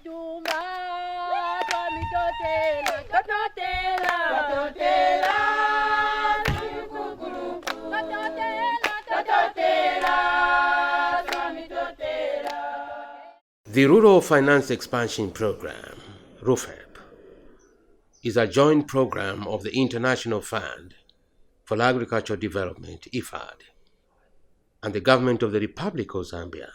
The Rural Finance Expansion Program, Rufep, is a joint program of the International Fund for Agricultural Development, IFAD, and the Government of the Republic of Zambia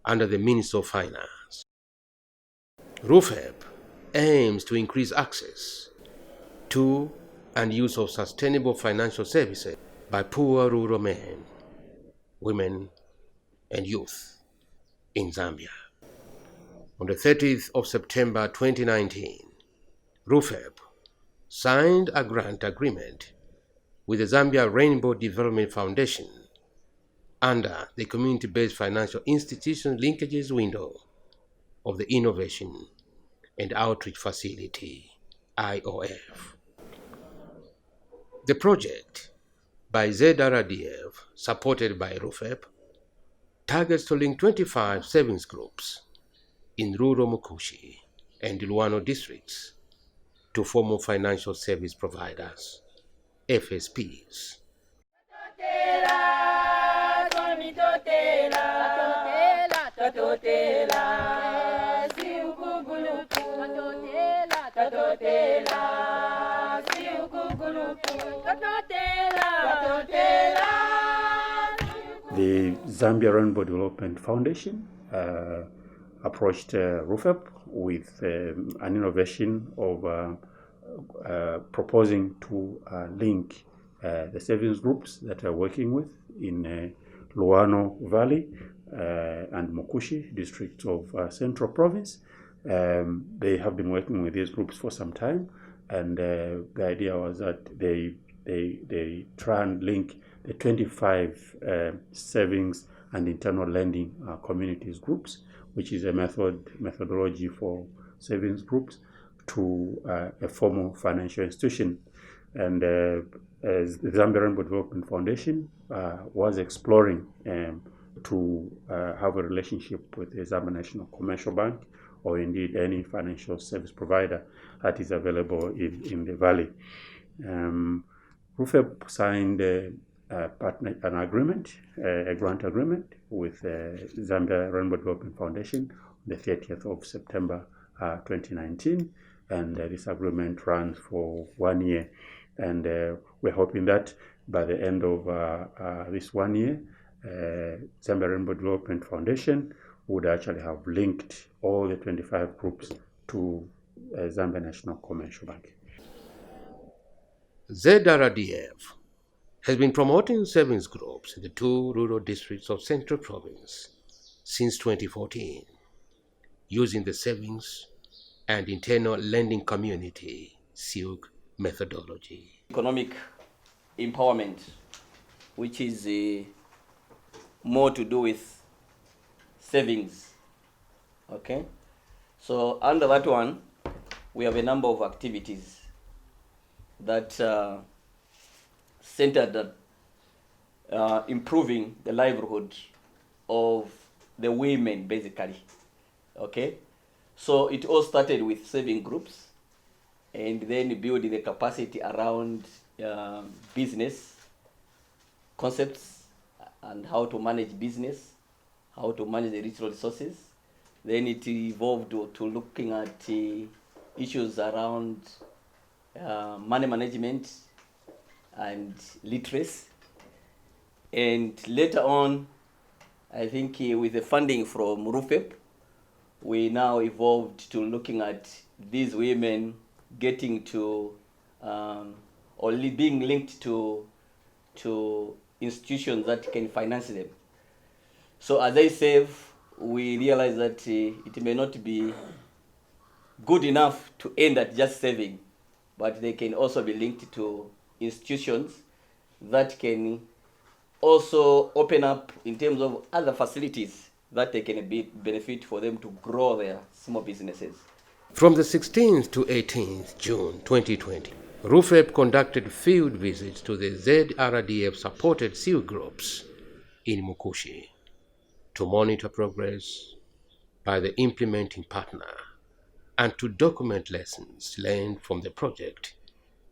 under the Ministry of Finance. Rufep aims to increase access to and use of sustainable financial services by poor rural men, women, and youth in Zambia. On the 30th of September 2019, Rufep signed a grant agreement with the Zambia Rainbow Development Foundation under the Community-Based Financial Institution Linkages window of the Innovation and Outreach Facility, IOF. The project, by ZRDF, supported by Rufep, targets to link 25 savings groups in rural Mkushi and Luano Districts to formal financial service providers, FSPs. The Zambia Rainbow Development Foundation approached Rufep with an innovation of proposing to link the savings groups that are working with in Luano Valley and Mkushi districts of Central Province. They have been working with these groups for some time, and the idea was that they try and link the 25 savings and internal lending communities groups, which is a methodology for savings groups, to a formal financial institution. And as the Zambia Rainbow Development Foundation was exploring to have a relationship with the Zambia National Commercial Bank, or indeed any financial service provider that is available in the valley. Rufep signed a grant agreement with Zambia Rainbow Development Foundation on the 30th of September 2019, and this agreement runs for 1 year. And we're hoping that by the end of this 1 year, Zambia Rainbow Development Foundation would actually have linked all the 25 groups to Zambia National Commercial Bank. ZRDF has been promoting savings groups in the 2 rural districts of Central Province since 2014, using the savings and internal lending community Silc methodology. Economic empowerment, which is more to do with savings. Okay, so under that one, we have a number of activities that centered at improving the livelihood of the women, basically. Okay, so it all started with saving groups, and then building the capacity around business concepts and how to manage business, how to manage the rich resources. Then it evolved to looking at issues around money management and literacy. And later on, I think with the funding from Rufep, we now evolved to looking at these women getting to or being linked to institutions that can finance them. So as I save, we realize that it may not be good enough to end at just saving, but they can also be linked to institutions that can also open up in terms of other facilities that they can benefit for them to grow their small businesses. From the 16th to 18th June 2020, Rufep conducted field visits to the ZRDF-supported Silc groups in Mkushi to monitor progress by the implementing partner and to document lessons learned from the project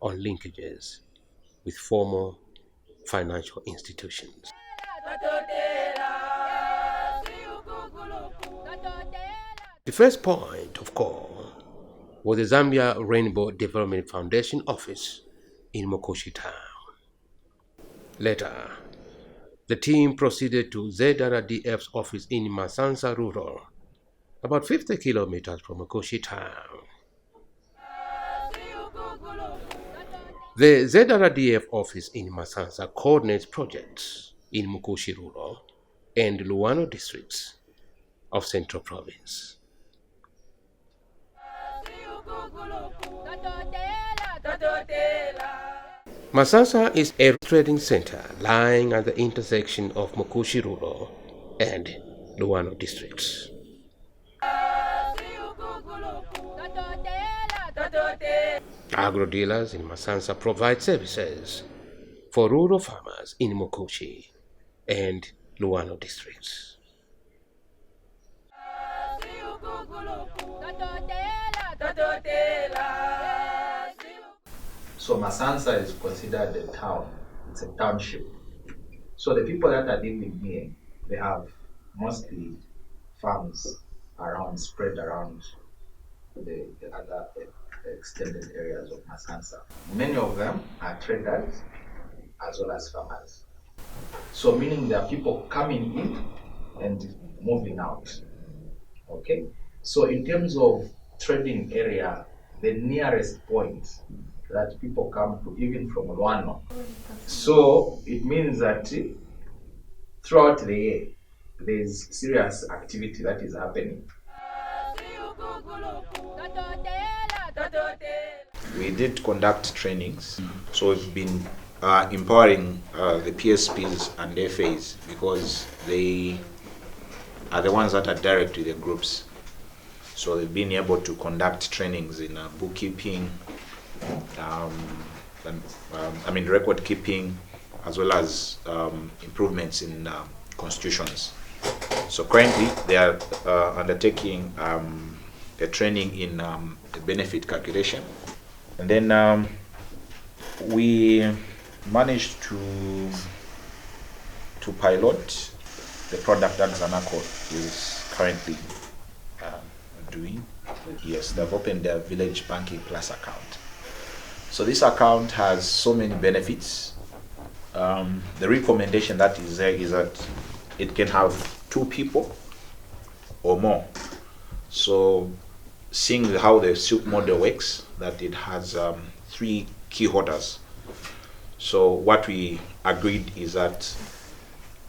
on linkages with formal financial institutions. The first point of call was the Zambia Rainbow Development Foundation office in Mkushi town. Later, the team proceeded to ZRDF's office in Masansa Rural, about 50 kilometers from Mkushi town. The ZRDF office in Masansa coordinates projects in Mkushi Rural and Luano Districts of Central Province. Masansa is a trading center lying at the intersection of Mkushi Rural and Luano Districts. Agro dealers in Masansa provide services for rural farmers in Mkushi and Luano Districts. So Masansa is considered a town. It's a township. So the people that are living here, they have mostly farms spread around the other extended areas of Masansa. Many of them are traders as well as farmers. So meaning there are people coming in and moving out. Okay? So in terms of trading area, the nearest point that people come to, even from Luano. So it means that throughout the year, there's serious activity that is happening. We did conduct trainings, so we've been empowering the PSPs and FAs because they are the ones that are direct with the groups. So they've been able to conduct trainings in bookkeeping, record keeping, as well as improvements in constitutions. So currently they are undertaking a training in the benefit calculation. And then we managed to pilot the product that Zanaco is currently doing. Yes, they've opened their Village Banking Plus account. So this account has so many benefits. The recommendation that is there is that it can have 2 people or more. So seeing how the Silc model works, that it has 3 key holders. So what we agreed is that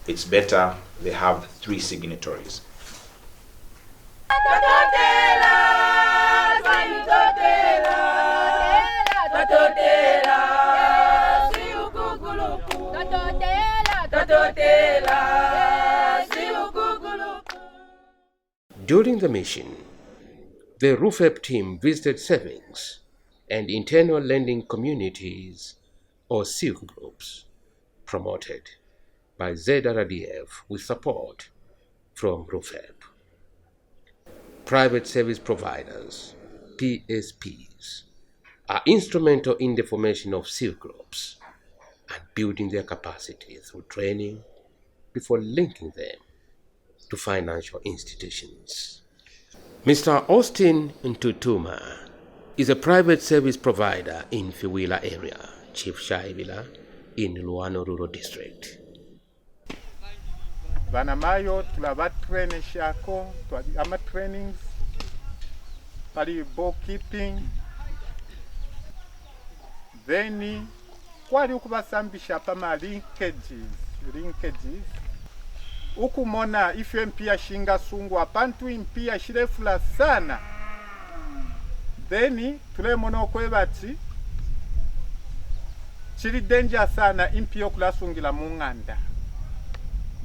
it's better they have 3 signatories. During the mission, the Rufep team visited savings and internal lending communities or Silc groups promoted by ZRDF with support from Rufep. Private service providers, FSPs, are instrumental in the formation of Silc groups and building their capacity through training before linking them to financial institutions. Mr. Austin Ntutuma is a private service provider in Fiwila area, Chief Shaivila, in Luano Rural District. Banamayo tulaba training shako, ama trainings, pali bookkeeping, then kwali ukubasambisha pama linkages, ukumona ife mpia shinga sungu apantu impia shirefula sana, then tulemona okwebati chiri danger sana impia okulasungila munganda.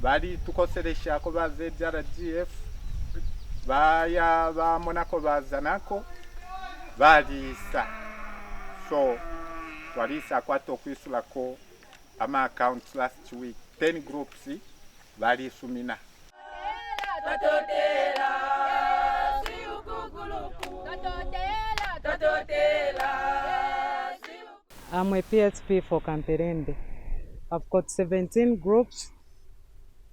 Bali tukoselesha ko ba ZRDF baya ba monako ba zanako balisa, so walisa kwato kwisulako ama accounts last week 10 groups bali sumina. I'm a PSP for Kamperembe. I've got 17 groups,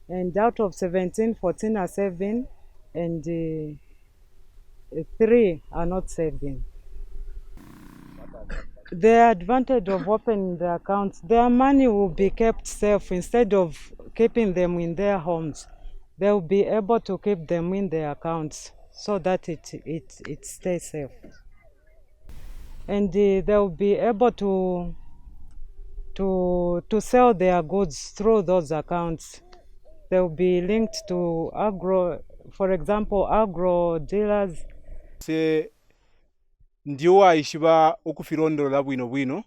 and out of 17, 14 are saving, and 3 are not saving. The advantage of opening the accounts, their money will be kept safe instead of keeping them in their homes. They'll be able to keep them in their accounts so that it stays safe. And they'll be able to sell their goods through those accounts. They'll be linked to for example, agro dealers. Se ndiwo aishiba ukufilondolola bwino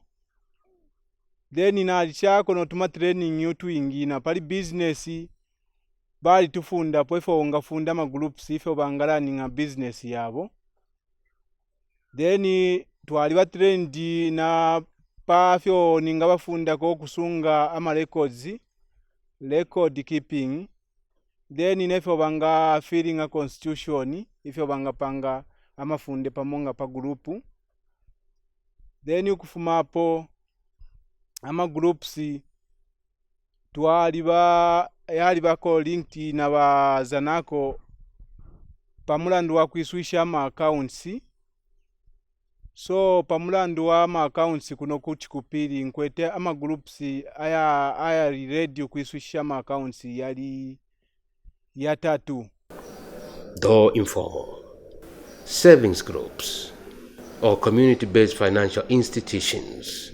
then nali chako notuma training yotu ingina pali business bali tufunda pwefo ongafunda ma groups ifo bangalani nga business yabo then twali trend na pafyo ninga bafunda ko kusunga ama record keeping then nefo banga feeling a constitution ifyo banga panga amafunde pamonga pa grupu then ukufumapo ama groups yali bako linked na bazanako pamulandu wa kwiswisha ama accounts. So pamulandu wa ama accounts kuno kuti kupiri nkwete ama groups aya ready kwiswisha ama accounts yali yatatu. Though informal, savings groups or community-based financial institutions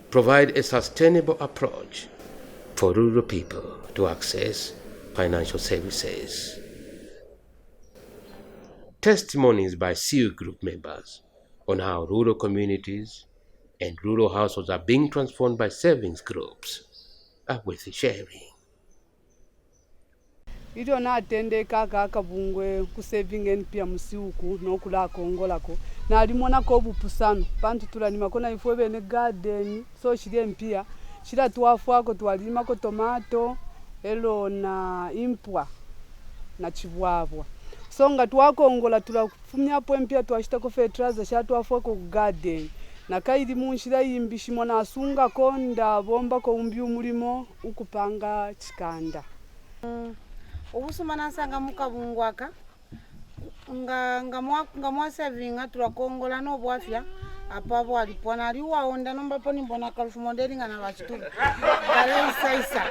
provide a sustainable approach for rural people to access financial services. Testimonies by Silc group members on how rural communities and rural households are being transformed by savings groups are worth sharing. Ito na atende kaka akabungwe ku saving NP musiuku nokula kongolako na alimona ko bupusano pantu tulanima kona ifwe ne garden so shiri mpia shira tuwafwako twalima ko tomato elo na impwa na chibwabwa so nga twakongola tulafumyapo mpia twashita ko fertilizer sha twafwako ku garden na kaidi munshira yimbishimo na asunga ko ndabomba ko umbi umulimo ukupanga chikanda. Obusuma nasanga mukabungwaka nga mwa saving aturakongola no bwafya apabo alipona aliwa onda nomba poni mbona kalfu modeli ngana bachitu kale isaisa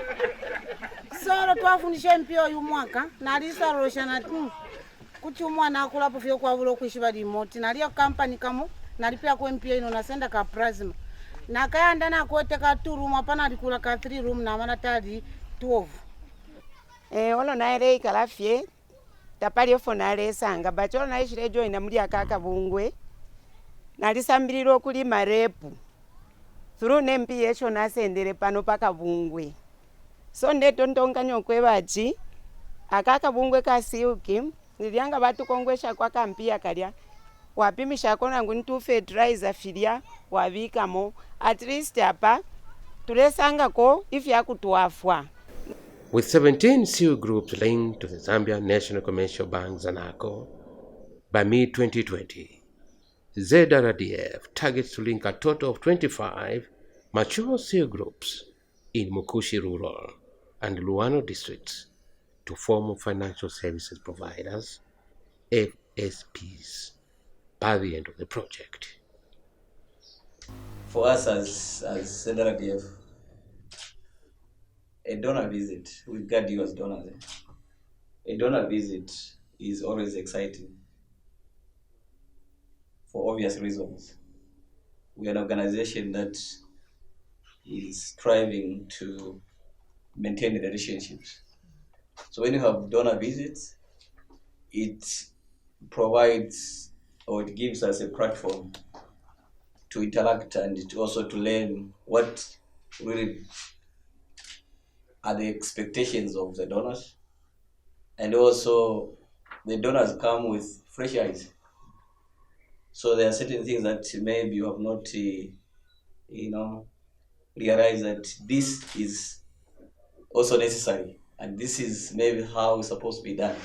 soro twafundisha mpio uyu mwaka nalisa roshana tu kuti umwana akula pofyo kwa bulo kwishiba remote naliya company kamo nalipia kwa mpio ino nasenda ka plasma nakayanda na kuoteka 2 room apana alikula ka 3 room na mana tali 12. Ono naere ikalafye tapali ofonale sanga bacholo naishire joina muri akaka bungwe nalisambiriro kuli marepu through nempi yesho nasendere pano paka bungwe so ndeto ndonganyo kwebachi akaka bungwe ka Silc nilianga batu kongwesha kwa kampia kalya wapimisha kona nguntu fertilizer filia wabikamo at least hapa tulesanga ko ifya kutuafwa. With 17 Silc groups linked to the Zambia National Commercial Bank ZANACO, by mid-2020, ZRDF targets to link a total of 25 mature Silc groups in Mkushi Rural and Luano Districts to formal financial services providers, FSPs, by the end of the project. For us as ZRDF, a donor visit, we got you as donors. A donor visit is always exciting for obvious reasons. We are an organization that is striving to maintain the relationships. So when you have donor visits, it provides or it gives us a platform to interact and also to learn what really are the expectations of the donors, and also the donors come with fresh eyes. So there are certain things that maybe you have not, realized that this is also necessary, and this is maybe how it's supposed to be done.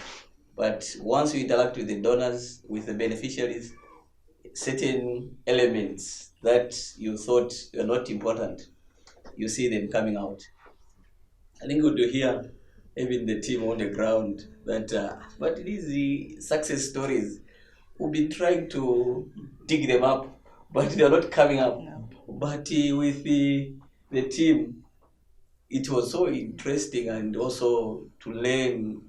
But once you interact with the donors, with the beneficiaries, certain elements that you thought were not important, you see them coming out. I think good to hear even the team on the ground that, but these success stories, we've been trying to dig them up, but they're not coming up. No. But with the team, it was so interesting, and also to learn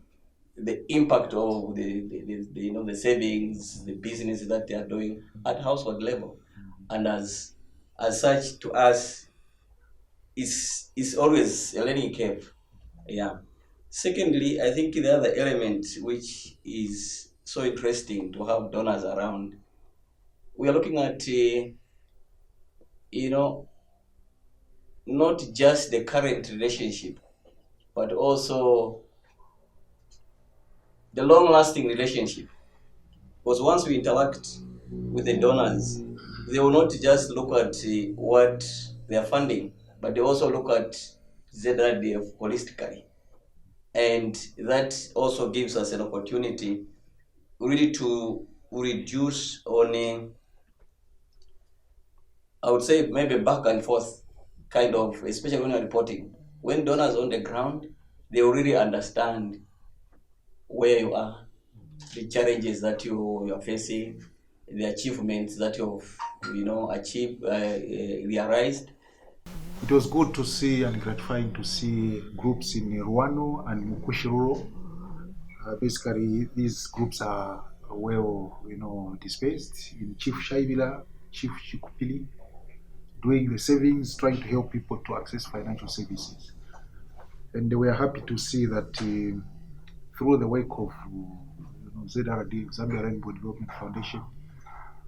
the impact of the savings, the business that they are doing at household level, and as such, to us, it's always a learning curve. Yeah. Secondly, I think the other element which is so interesting to have donors around, we are looking at not just the current relationship, but also the long-lasting relationship. Because once we interact with the donors, they will not just look at what they are funding, but they also look at ZRDF holistically. And that also gives us an opportunity really to reduce on, I would say, maybe back and forth kind of, especially when you're reporting. When donors on the ground, they will really understand where you are, the challenges that you're facing, the achievements that you've achieved, realized. It was good to see and gratifying to see groups in Luano and Mkushi rural. Basically, these groups are well, dispersed in Chief Shaibila, Chief Chikupili, doing the savings, trying to help people to access financial services. And we are happy to see that through the work of ZRDF, Zambia Rainbow Development Foundation,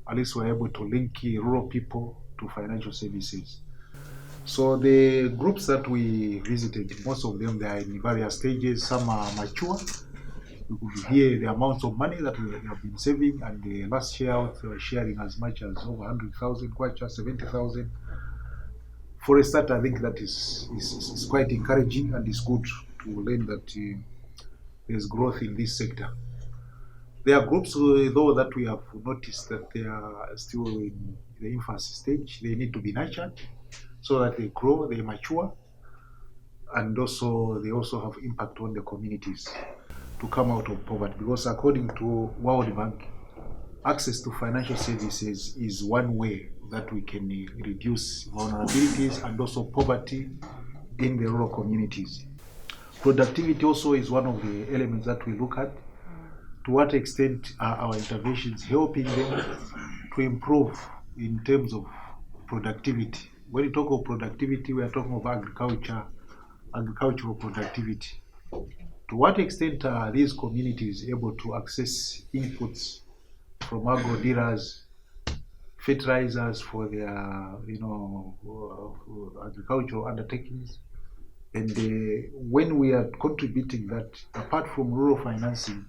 at least we're able to link rural people to financial services. So the groups that we visited, most of them, they are in various stages. Some are mature. You could hear the amounts of money that they have been saving, and the last year out, they were sharing as much as over 100,000, quite just 70,000. For a start, I think that is quite encouraging, and it's good to learn that there's growth in this sector. There are groups, though, that we have noticed that they are still in the infancy stage. They need to be nurtured so that they grow, they mature, and also they also have impact on the communities to come out of poverty. Because according to World Bank, access to financial services is one way that we can reduce vulnerabilities and also poverty in the rural communities. Productivity also is one of the elements that we look at. To what extent are our interventions helping them to improve in terms of productivity? When we talk of productivity, we are talking of agricultural productivity. To what extent are these communities able to access inputs from agro dealers, fertilizers for their agricultural undertakings? And when we are contributing that, apart from rural financing,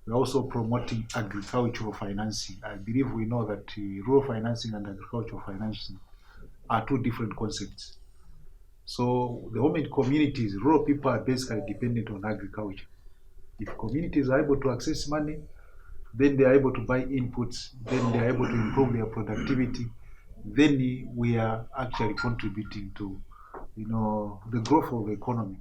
we're also promoting agricultural financing. I believe we know that rural financing and agricultural financing are two different concepts. So the moment communities, rural people are basically dependent on agriculture. If communities are able to access money, then they are able to buy inputs, then they are able to improve their productivity, then we are actually contributing to the growth of the economy.